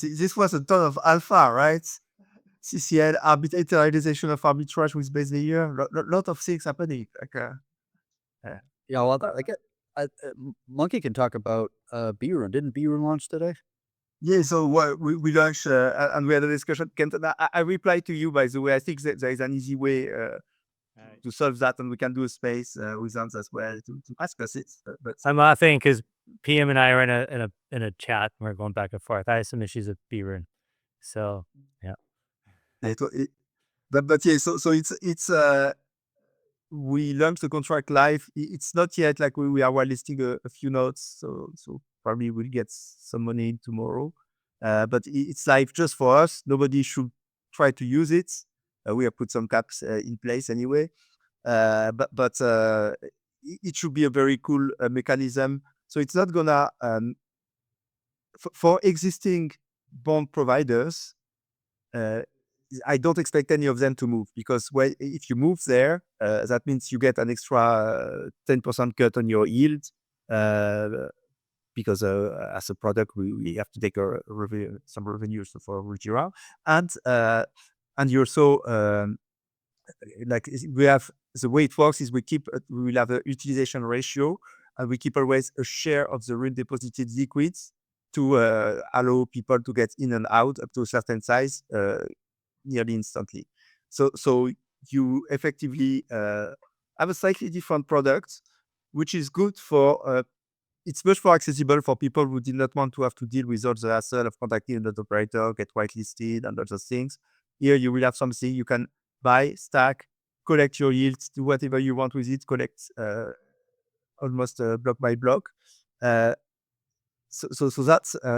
This was a ton of alpha, right? CCL, arbitralization of arbitrage with base layer, lot of things happening. Like, uh, Yeah, well, I get Monkey can talk about, bRUNE. Didn't bRUNE launch today? yeah, so what we launched, and we had a discussion. Kenton, I replied to you, by the way. I think that there is an easy way to solve that, and we can do a space with Hans as well to ask us it. But I'm laughing because PM and I are in a chat. And we're going back and forth. I have some issues with bRUNE. So yeah. it, it, but yeah, so we launched the contract live. It's not yet like we are listing a few nodes, so probably we'll get some money in tomorrow. But it's live just for us. Nobody should try to use it. We have put some caps in place anyway. But it should be a very cool mechanism. So it's not gonna for existing bond providers. Uh, I don't expect any of them to move because if you move there, that means you get an extra 10% cut on your yield. Uh, because as a product, we have to take some revenues for Rujira, and you also like we have the way it works is we will have a utilization ratio, and we keep always a share of the RUNE deposited liquids to allow people to get in and out up to a certain size nearly instantly. So you effectively have a slightly different product, which is good for it's much more accessible for people who did not want to have to deal with all the hassle of contacting another operator, get whitelisted, and other things. Here you will have something you can buy, stack, collect your yields, do whatever you want with it, collect almost block by block. Uh, so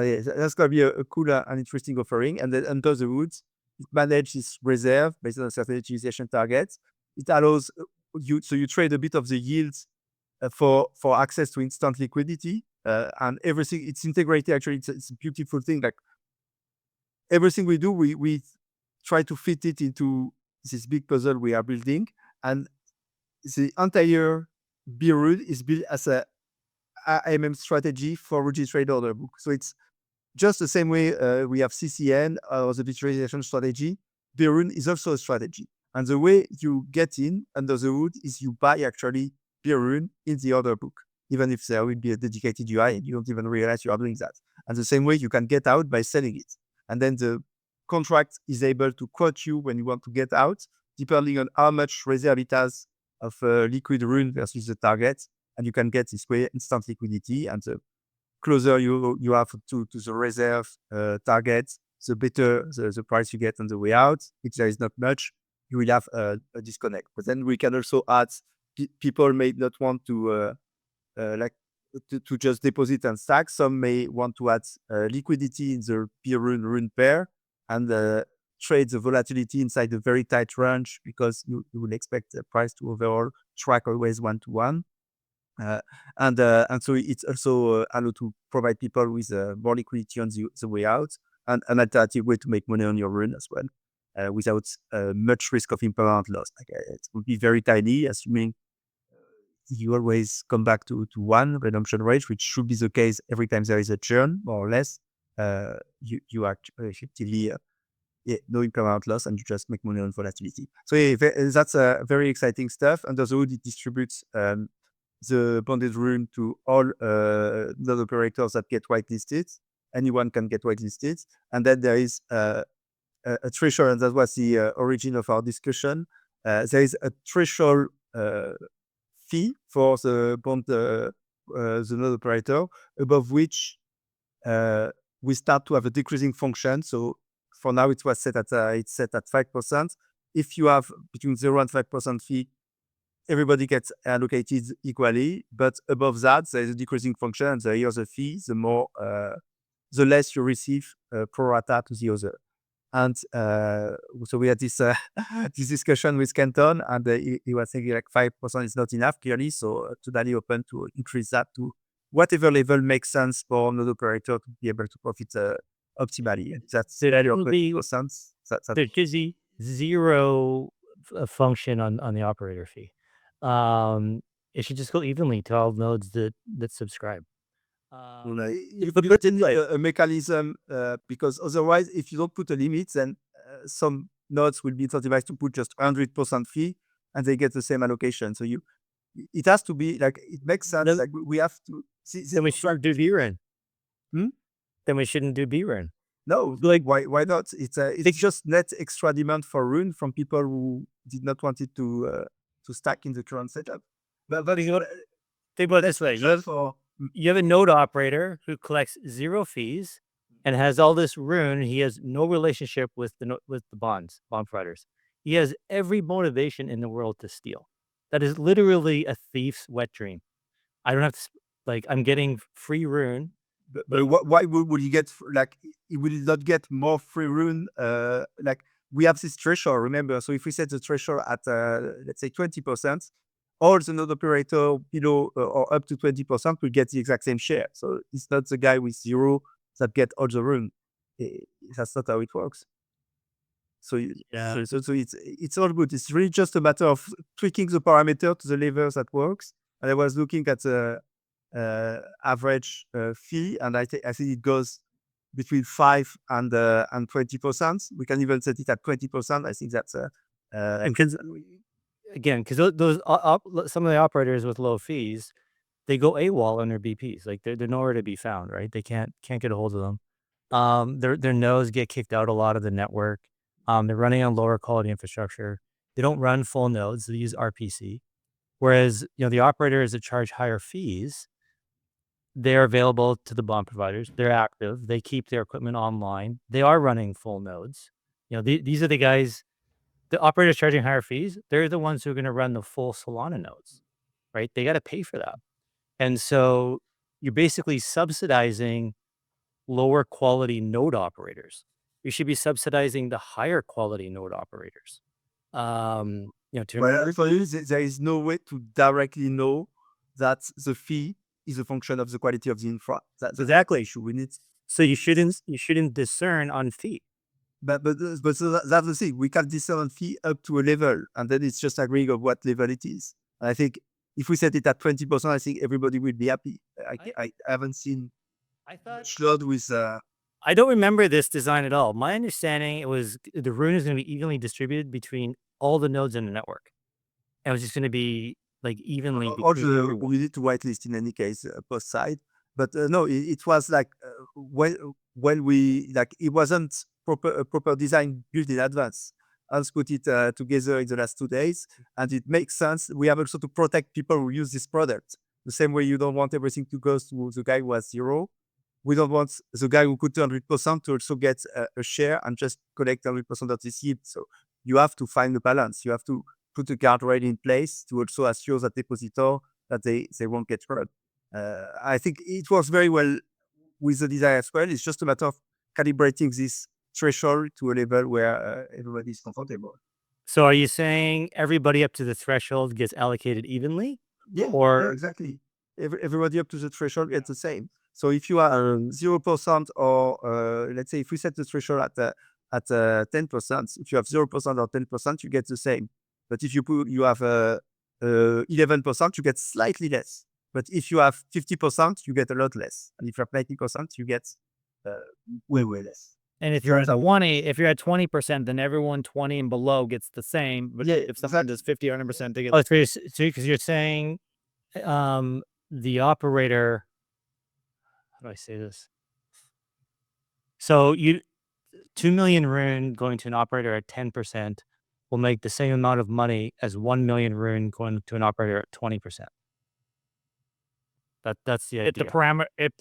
yeah, that's gonna be a cool and interesting offering. And then under the hood, it manages reserve based on a certain utilization target. It allows you trade a bit of the yields for access to instant liquidity and everything. It's integrated. Actually, it's a beautiful thing. Like everything we do, we try to fit it into this big puzzle we are building, and the entire bRUNE is built as a AMM strategy for registered order book. So it's just the same way we have CCN or the virtualization strategy. bRUNE is also a strategy. And the way you get in under the hood is you buy actually bRUNE in the order book, even if there will be a dedicated UI and you don't even realize you are doing that. And the same way you can get out by selling it. And then the contract is able to quote you when you want to get out, depending on how much reserve it has of liquid RUNE versus the target. And you can get this way instant liquidity. And the closer you have to the reserve target, the better the price you get on the way out. If there is not much, you will have a disconnect. But then we can also add people may not want to like to just deposit and stack. Some may want to add liquidity in the bRUNE pair and trade the volatility inside a very tight range because you will expect the price to overall track always 1-to-1. Uh, and so it's also allowed to provide people with more liquidity on the way out and an alternative way to make money on your RUNE as well without much risk of impermanent loss. Like it would be very tiny, assuming you always come back to one redemption rate, which should be the case every time there is a churn, more or less. You actually effectively yeah, no impermanent loss, and you just make money on volatility. So yeah, that's very exciting stuff. Under the hood, it distributes the bonded RUNE to all non-operators that get whitelisted. Anyone can get whitelisted. And then there is a threshold, and that was the origin of our discussion. There is a threshold fee for the bond, the non-operator, above which we start to have a decreasing function. So for now, it was set at 5%. If you have between 0 and 5% fee, everybody gets allocated equally, but above that, there is a decreasing function, and the higher the fee, the less you receive pro rata to the other. And so we had this this discussion with Kenton, and he was thinking like 5% is not enough, clearly. So totally open to increase that to whatever level makes sense for another operator to be able to profit optimally. And that's There value of will be 20%. there gives you zero function on the operator fee. Um, it should just go evenly to all nodes that subscribe. You put in a mechanism because otherwise, if you don't put a limit, then some nodes will be incentivized to put just 100% fee, and they get the same allocation. So it has to be like it makes sense. Then- Like we have to. Then we shouldn't do bRUNE. Hmm? Then we shouldn't do bRUNE. No, like why not? It's just net extra demand for RUNE from people who did not want it to stack in the current setup. But you know, Think about it this way. just for You have a node operator who collects 0 fees and has all this RUNE. He has no relationship with the bond providers. He has every motivation in the world to steal. That is literally a thief's wet dream. I don't have to I'm getting free RUNE. but why would you get like he will not get more free RUNE? Like we have this threshold, remember? So if we set the threshold at let's say 20%, all the node operator below or up to 20% will get the exact same share. So it's not the guy with 0 that get all the RUNE. That's not how it works. So Yeah. so it's all good. It's really just a matter of tweaking the parameter to the levels that works. And I was looking at the average fee, and I think it goes between 5 and 20%. We can even set it at 20%. I think that's Because those some of the operators with low fees, they go AWOL on their BPs. Like they're nowhere to be found, right? They can't get a hold of them. Their nodes get kicked out a lot of the network. They're running on lower quality infrastructure. They don't run full nodes. They use RPC. Whereas the operators that charge higher fees, they're available to the bond providers. They're active. They keep their equipment online. They are running full nodes. These are the guys. The operators charging higher fees, they're the ones who are going to run the full Solana nodes, right? They got to pay for that. And so you're basically subsidizing lower quality node operators. You should be subsidizing the higher quality node operators. Well, for you, there is no way to directly know that the fee is a function of the quality of the infra. That's Exactly. the issue. We need. So you shouldn't discern on fee. But so that's the thing. We can discern on fee up to a level, and then it's just agreeing of what level it is. And I think if we set it at 20%, I think everybody will be happy. I haven't seen I thought Schlod with I don't remember this design at all. My understanding it was the RUNE is going to be evenly distributed between all the nodes in the network. And it was just going to be like evenly. all the we need to whitelist in any case post side. But no, it was like when we like it wasn't a proper design built in advance. Hans put it together in the last 2 days, and it makes sense. We have also to protect people who use this product. The same way you don't want everything to go to the guy who has 0. We don't want the guy who put 100% to also get a share and just collect 100% of this yield. So you have to find the balance. You have to put a guardrail in place to also assure that depositor that they won't get hurt. I think it works very well with the design as well. It's just a matter of calibrating this threshold to a level where everybody is comfortable. So are you saying everybody up to the threshold gets allocated evenly? Yeah, Or exactly. Everybody up to the threshold gets the same. So if you are 0% or let's say if we set the threshold at 10%, if you have 0% or 10%, you get the same. But if you have 11%, you get slightly less. But if you have 50%, you get a lot less. And if you have 90%, you get way less. And if you're at 20%, then everyone 20 and below gets the same. But Yeah, if someone does 50 or 100%, they get. oh, because you're saying the operator. How do I say this? So 2 million RUNE going to an operator at 10% will make the same amount of money as 1 million RUNE going to an operator at 20%. That's the idea.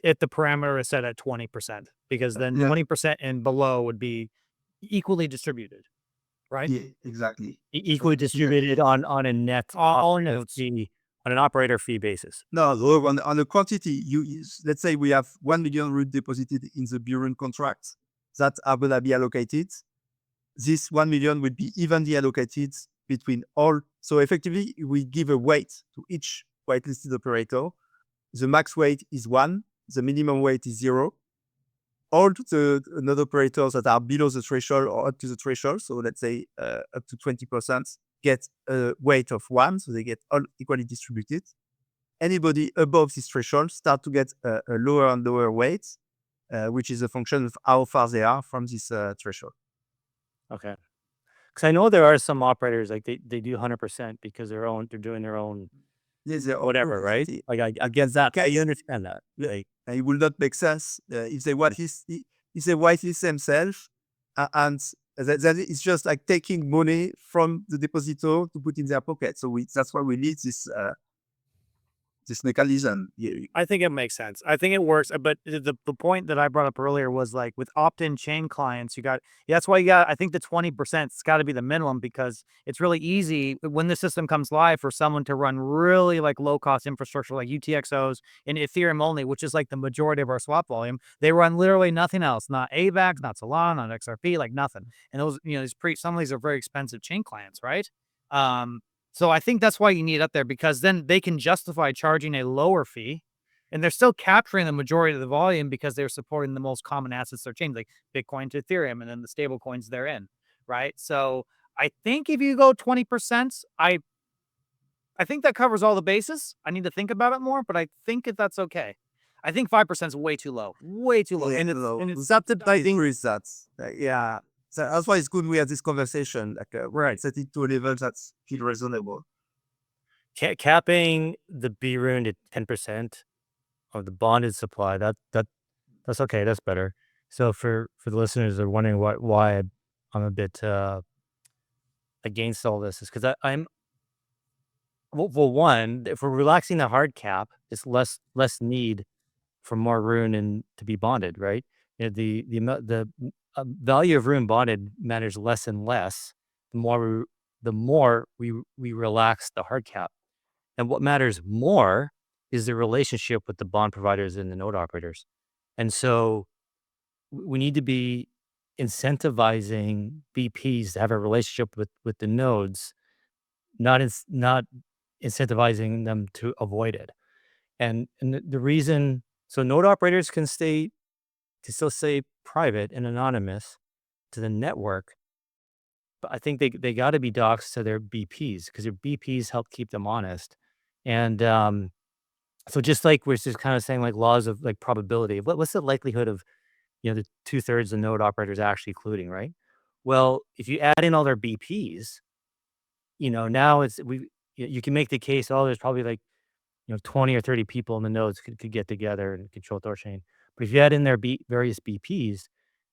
If the parameter is set at 20%, because then Yeah. 20% and below would be equally distributed, right? Yeah, exactly. Equally distributed on a net All nodes. fee, on an operator fee basis. No, on the quantity, let's say we have 1 million RUNE deposited in the bRUNE contracts that are going to be allocated. This 1 million will be evenly allocated between all. So effectively, we give a weight to each whitelisted operator. The max weight is 1. The minimum weight is 0. All the node operators that are below the threshold or up to the threshold, so let's say up to 20%, get a weight of 1, so they get all equally distributed. anybody above this threshold start to get a lower and lower weight, which is a function of how far they are from this threshold. Okay. Because I know there are some operators like they do 100% because they're doing their own Yes, they whatever, right? see, Like I get that. I Okay. understand that. Like, it will not make sense if they whitelist themselves, and that it's just like taking money from the depositor to put in their pocket. So that's why we need this mechanism. I think it makes sense. I think it works. But the point that I brought up earlier was like with opt-in chain clients, that's why I think the 20% has got to be the minimum, because it's really easy when the system comes live for someone to run really like low cost infrastructure like UTXOs and Ethereum only, which is like the majority of our swap volume. They run literally nothing else, not AVAX, not Solana, not XRP, like nothing. And those, some of these are very expensive chain clients, right? So I think that's why you need it up there, because then they can justify charging a lower fee, and they're still capturing the majority of the volume because they're supporting the most common assets they're changing, like Bitcoin to Ethereum, and then the stable coins therein, right? So I think if you go 20%, I think that covers all the bases. I need to think about it more, but I think that's okay. I think 5% is way too low, and it's subsidizing. Is that yeah. So that's why it's good we have this conversation. Like Right. set it to a level that's feel reasonable. Capping the bRUNE to 10% of the bonded supply, that's okay. That's better. So for the listeners that are wondering why I'm a bit against all this, is because I'm well, one, if we're relaxing the hard cap, it's less need for more RUNE and to be bonded, right? The value of RUNE bonded matters less and less the more we relax the hard cap. And what matters more is the relationship with the bond providers and the node operators. And so we need to be incentivizing BPs to have a relationship with the nodes, not incentivizing them to avoid it. And the reason, so node operators can still stay private and anonymous to the network, but I think they got to be doxed to their BPs, because their BPs help keep them honest. And so just like we're just kind of saying like laws of like probability, what's the likelihood of the 2/3 of node operators actually including, right? Well, if you add in all their BPs, now you can make the case, oh, there's probably like 20 or 30 people in the nodes could get together and control THORChain. But if you add in their various BPs,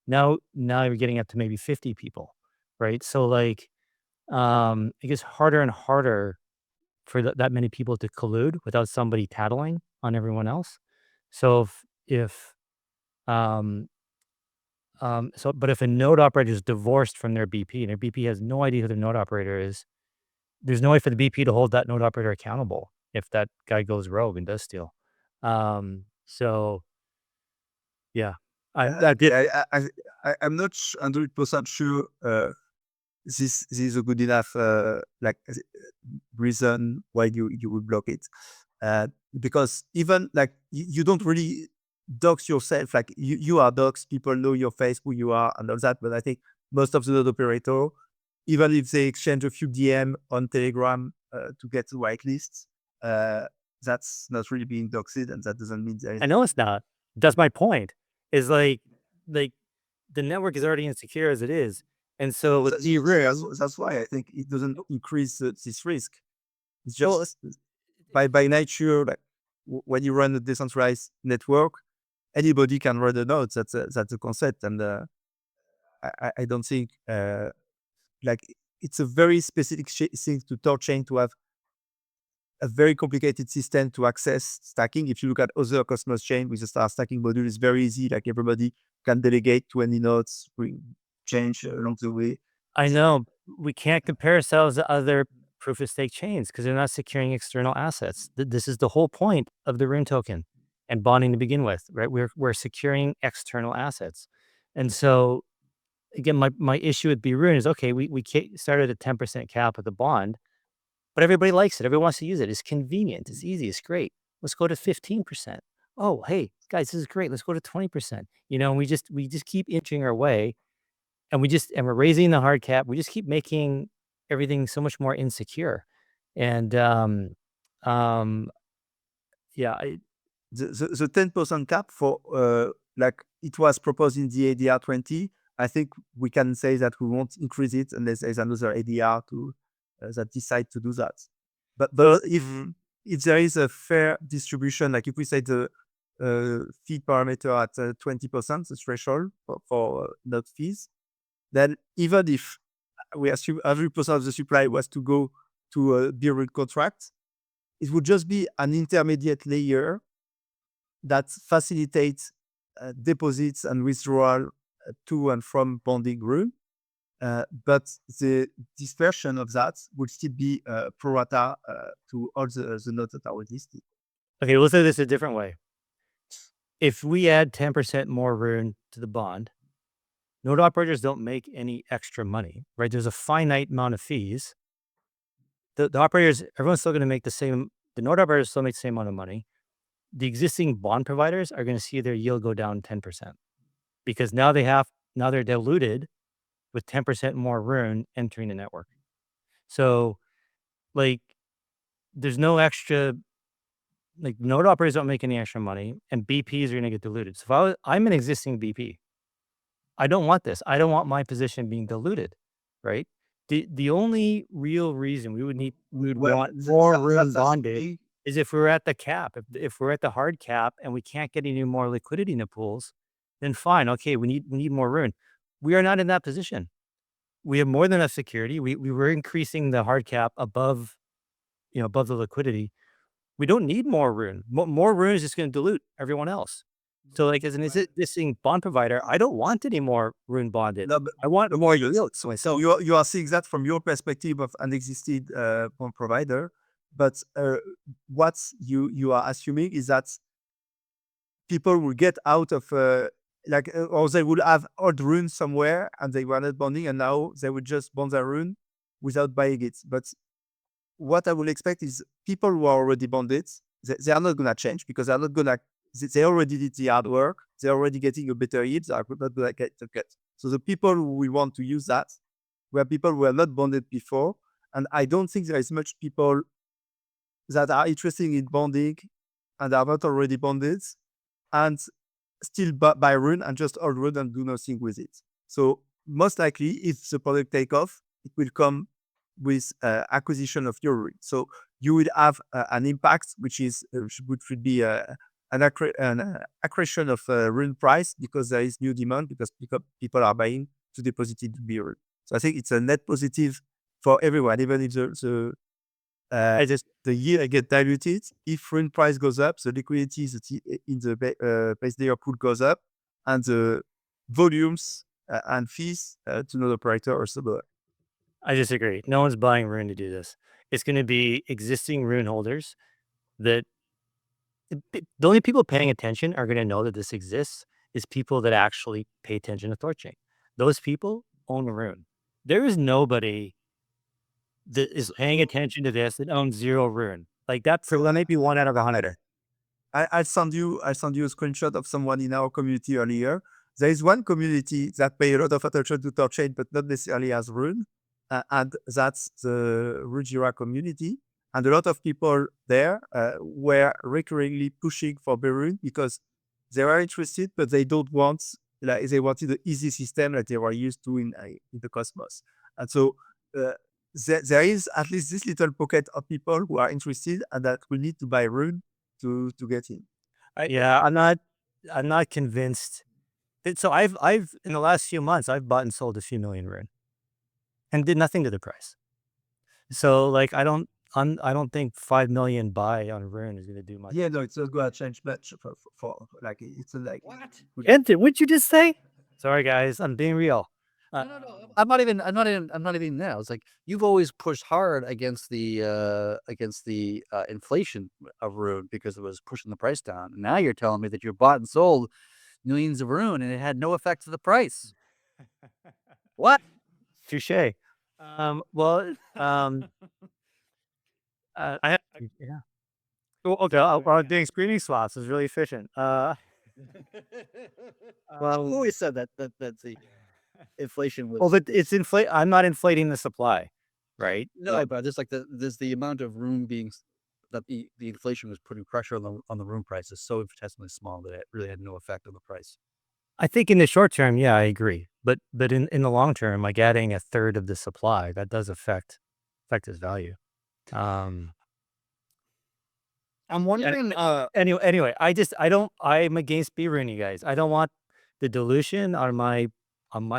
now you're getting up to maybe 50 people, right? So like, it gets harder and harder for that many people to collude without somebody tattling on everyone else. So um, but if a node operator is divorced from their BP and their BP has no idea who their node operator is, there's no way for the BP to hold that node operator accountable if that guy goes rogue and does steal. So yeah, I'm not 100% sure this is a good enough reason why you would block it, because even like you don't really dox yourself. Like you are doxed, people know your face, who you are, and all that. But I think most of the node operator, even if they exchange a few DM on Telegram to get to whitelists, that's not really being doxed, and that doesn't mean there is. I know it's not. That's my point. Is like the network is already insecure as it is, and so with That's why I think it doesn't increase this risk. It's just by nature, like when you run a decentralized network, anybody can run a node. That's a concept, and I don't think like it's a very specific thing to THORChain to have a very complicated system to access stacking. If you look at other Cosmos chain with the star stacking module, it's very easy. Like everybody can delegate to any nodes, change along the way. I know we can't compare ourselves to other proof of stake chains because they're not securing external assets. This is the whole point of the RUNE token and bonding to begin with, right? We're securing external assets. And so again, my issue with bRUNE is, okay, we started at 10% cap of the bond, but everybody likes it. Everybody wants to use it. It's convenient. It's easy. It's great. Let's go to 15%. Oh, hey, guys, this is great. Let's go to 20%. And we just keep inching our way, and we're raising the hard cap. We just keep making everything so much more insecure. And yeah, the 10% cap for like it was proposed in the ADR 20. I think we can say that we won't increase it unless there's another ADR to that decide to do that. But if there is a fair distribution, like if we say the fee parameter at 20%, the threshold for not fees, then even if we assume every percent of the supply was to go to a bRUNE contract, it would just be an intermediate layer that facilitates deposits and withdrawal to and from bonding RUNE. But the dispersion of that would still be pro rata to all the nodes that are listed. okay, we'll say this a different way. If we add 10% more RUNE to the bond, node operators don't make any extra money, right? There's a finite amount of fees. The operators, everyone's still going to make the same, the node operators still make the same amount of money. The existing bond providers are going to see their yield go down 10% because now they're diluted with 10% more RUNE entering the network. So like there's no extra, like node operators don't make any extra money and BPs are going to get diluted. So if I'm an existing BP, I don't want this. I don't want my position being diluted, right? The only real reason we would want more RUNE bonded is if we're at the cap. If we're at the hard cap and we can't get any more liquidity in the pools, then fine. Okay, we need more RUNE. We are not in that position. We have more than enough security. We were increasing the hard cap above the liquidity. We don't need more RUNE. More RUNE is just going to dilute everyone else. So like as an existing bond provider, I don't want any more RUNE bonded. No, but I want more yield. so you are seeing that from your perspective of an existing bond provider, but what you are assuming is that people will get out of or they will have old RUNE somewhere and they were not bonding and now they will just bond their RUNE without buying it. But what I will expect is people who are already bonded, they are not going to change because they're not going to, they already did the hard work. They're already getting a better yield. They are not going to get the cut. So the people who will want to use that were people who were not bonded before. And I don't think there is much people that are interested in bonding and are not already bonded and still buy RUNE and just hold RUNE and do nothing with it. So most likely, if the product take off, it will come with acquisition of your RUNE. So you will have an impact, which would be an accretion of RUNE price because there is new demand because people are buying to deposit it to be RUNE. So I think it's a net positive for everyone, even if the yield get diluted. If RUNE price goes up, the liquidity in the base layer pool goes up, and the volumes and fees to node operator also go up. I disagree. No one's buying RUNE to do this. It's going to be existing RUNE holders that the only people paying attention are going to know that this exists is people that actually pay attention to THORChain. Those people own RUNE. There is nobody that is paying attention to this that owns 0 RUNE. Like that may be 1 out of 100. I sent you a screenshot of someone in our community earlier. There is one community that pay a lot of attention to THORChain, but not necessarily as RUNE, and that's the Rujira community. And a lot of people there were recurringly pushing for bRUNE because they were interested, but they don't want, like they wanted the easy system that they were used to in the Cosmos. And so there is at least this little pocket of people who are interested and that will need to buy RUNE to get in. Yeah, I'm not convinced. So I've in the last few months I've bought and sold a few million RUNE, and did nothing to the price. So like I don't think 5 million buy on RUNE is going to do much. Yeah, no, it's not going to change much for like it's like What? What'd you just say? Sorry guys, I'm being real. No. I'm not even now. It's like you've always pushed hard against the inflation of RUNE because it was pushing the price down. And now you're telling me that you bought and sold millions of RUNE and it had no effect to the price. What? Touche. Well, yeah. Well, okay, I was doing screening swaps. It was really efficient. Well, I've always said that the inflation was. Well, it's I'm not inflating the supply, right? No, but there's like there's the amount of RUNE being that the inflation was putting pressure on the RUNE prices so infinitesimally small that it really had no effect on the price. I think in the short term, yeah, I agree. But in the long term, like adding a third of the supply, that does affect its value. I'm wondering, Anyway, I'm against bRUNE, you guys. I don't want the dilution on my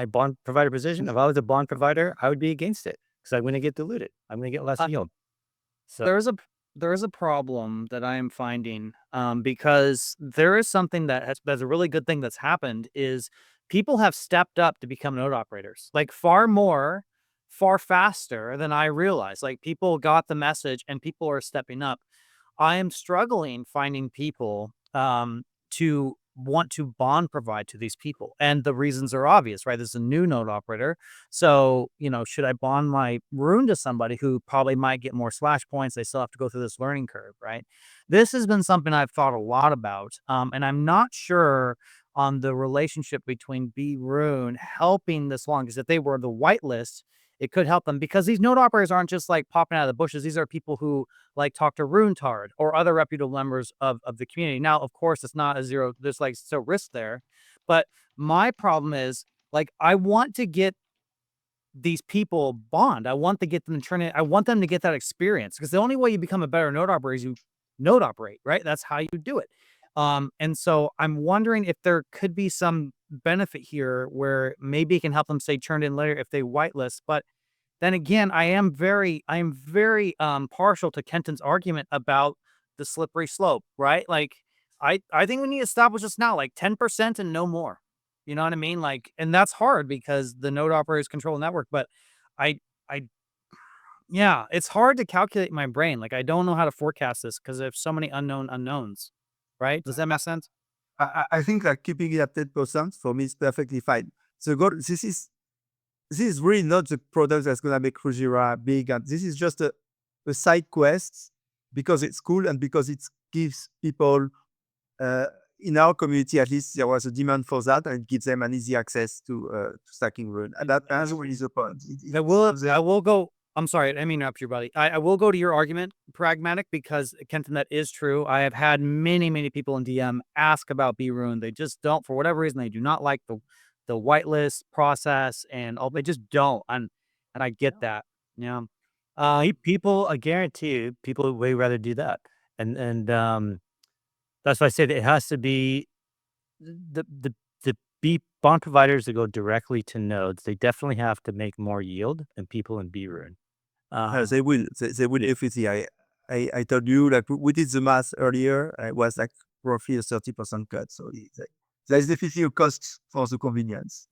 bond provider position. If I was a bond provider, I would be against it because I'm going to get diluted. I'm going to get less yield. So there is a problem that I am finding, because there is something that's a really good thing that's happened is people have stepped up to become node operators, like far faster than I realized. Like people got the message and people are stepping up. I am struggling finding people to want to bond provide to these people. And the reasons are obvious, right? This is a new node operator. So, should I bond my RUNE to somebody who probably might get more slash points? They still have to go through this learning curve, right? This has been something I've thought a lot about. And I'm not sure on the relationship between bRUNE helping this along, because if they were the whitelist, it could help them, because these node operators aren't just like popping out of the bushes. These are people who like talk to RuneTard or other reputable members of the community. Now, of course, it's not a zero. There's like still risk there. But my problem is, like, I want to get these people bond. I want to get them to turn it. I want them to get that experience, because the only way you become a better node operator is you node operate, right? That's how you do it. And so I'm wondering if there could be some benefit here where maybe it can help them stay turned in later if they whitelist. But then again, I am very partial to Kenton's argument about the slippery slope, right? Like, I think we need to establish this now, like 10% and no more. You know what I mean? Like, and that's hard because the node operators control the network. But I, yeah, it's hard to calculate in my brain. Like, I don't know how to forecast this because there's so many unknown unknowns, right? Does that make sense? I think that keeping it at 10% for me is perfectly fine. So this is really not the product that's going to make Rujira big. And this is just a side quest because it's cool and because it gives people, in our community, at least there was a demand for that, and it gives them an easy access to stacking RUNE. And that's really the point. I will go. I'm sorry, I didn't mean to interrupt you, buddy. I will go to your argument, pragmatic, because Kenton, that is true. I have had many people in DM ask about bRUNE. They just don't, for whatever reason, they do not like the whitelist process and all. They just don't, and I get that. Yeah. people, I guarantee you, people would way rather do that. And that's why I said it has to be the bond providers that go directly to nodes. They definitely have to make more yield than people in bRUNE. They will definitely. I told you, like, we did the math earlier. It was like roughly a 30% cut. So there's definitely a cost for the convenience.